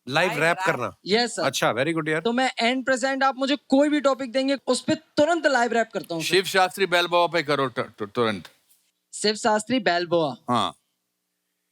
लाइव रैप करना? Yes sir. अच्छा, वेरी गुड यार। तो मैं एंड प्रेजेंट आप मुझे कोई भी टॉपिक देंगे उस पे तुरंत लाइव रैप करता हूँ। शिव शास्त्री बैलबोआ पे करो तुरंत। शिव शास्त्री बैलबोआ। हाँ।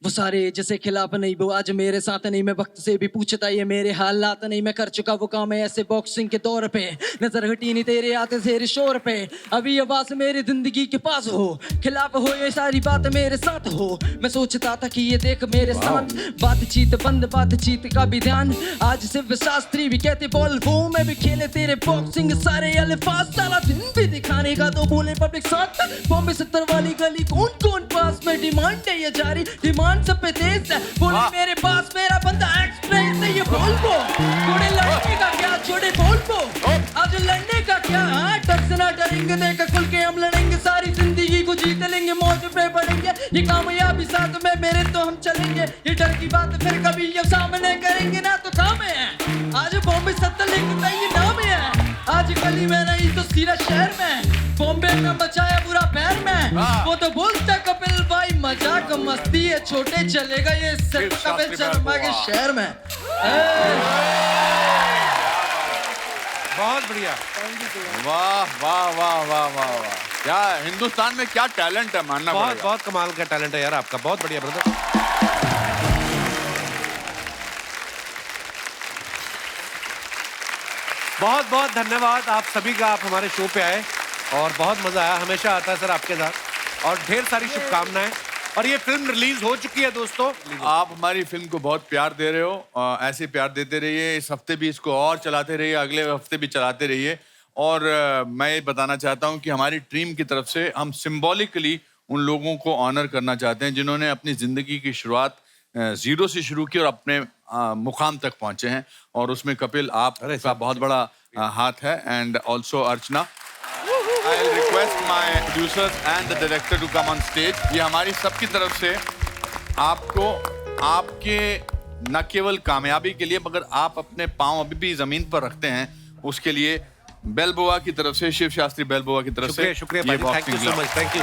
वो सारे जैसे खिलाफ नहीं, वो आज मेरे साथ नहीं, मैं वक्त से भी पूछता ये मेरे हालात नहीं, मैं कर चुका वो काम है ऐसे बॉक्सिंग के दौर पे, नजर हटी नहीं तेरे आते तेरे शोर पे, अभी आवाज मेरी जिंदगी के पास हो, खिलाफ हो ये सारी बात मेरे साथ हो, मैं सोचता था कि ये देख मेरे साथ, बातचीत बंद बातचीत का भी ध्यान, आज शिव शास्त्री भी कहते बोल वो, मैं भी खेले तेरे बॉक्सिंग सारे अल्फाज, सारा दिन भी दिखाने का तो बोले पब्लिक साथ, बॉम्बे 70 वाली गली कौन कौन पास में, डिमांड है ये जारी, डिमांड सब पे तेज है, बोले मेरे पास मेरा बंदा एक्सप्रेस है, ये बोल वो छोड़े लड़ने का क्या, छोड़े बोल वो आज लड़ने का क्या, हाँ डर से ना डरेंगे, देखा खुल के हम लड़ेंगे, सारी जिंदगी को जीत लेंगे, मौज पे पड़ेंगे, ये कामयाबी साथ में मेरे तो हम चलेंगे, ये डर की बात फिर कभी ये सामने करेंगे ना तो काम है, आज बॉम्बे 70 लिखता ये नाम है, आज गली में नहीं तो सीधा शहर में, बॉम्बे का बचाया पूरा पैर में, वो तो बोलता कपिल भाई मजाक मस्ती है, छोटे चलेगा ये सिर्फ कपिल शर्मा के शहर में। बहुत बढ़िया। वाह वाह वाह वाह वाह वाह, क्या हिंदुस्तान में क्या टैलेंट है, मानना बहुत पड़ेगा। बहुत कमाल का टैलेंट है यार आपका, बहुत बढ़िया ब्रदर। बहुत बहुत धन्यवाद आप सभी का, आप हमारे शो पे आए और बहुत मजा आया, हमेशा आता है सर आपके साथ, और ढेर सारी शुभकामनाएं। और ये फिल्म रिलीज हो चुकी है दोस्तों। आप हमारी फिल्म को बहुत प्यार दे रहे हो, ऐसे प्यार देते रहिए, इस हफ्ते भी इसको और चलाते रहिए, अगले हफ्ते भी चलाते रहिए। और मैं ये बताना चाहता हूँ कि हमारी टीम की तरफ से हम सिंबॉलिकली उन लोगों को ऑनर करना चाहते हैं जिन्होंने अपनी ज़िंदगी की शुरुआत जीरो से शुरू की और अपने मुकाम तक पहुँचे हैं, और उसमें कपिल आपका बहुत बड़ा हाथ है, and also Archana. I'll request my producers and the director to come on stage. ये हमारी सबकी तरफ से आपको आपके न केवल कामयाबी के लिए मगर आप अपने पांव अभी भी जमीन पर रखते हैं उसके लिए बेलबोआ की तरफ से, शिव शास्त्री बेलबोआ की तरफ से शुक्रिया भाई, thank you so much, thank you.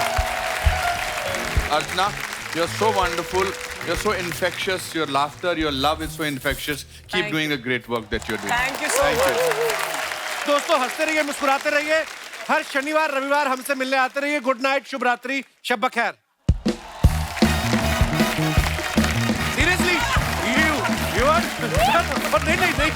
Archana, you are so wonderful, you are so infectious, your laughter, your love is so infectious. Keep doing the great work that you're doing. Thank you so much. दोस्तों हंसते रहिए, मुस्कुराते रहिए, हर शनिवार रविवार हमसे मिलने आते रहिए। गुड नाइट, शुभ रात्रि, शब बखैर। सीरियसली, नहीं नहीं नहीं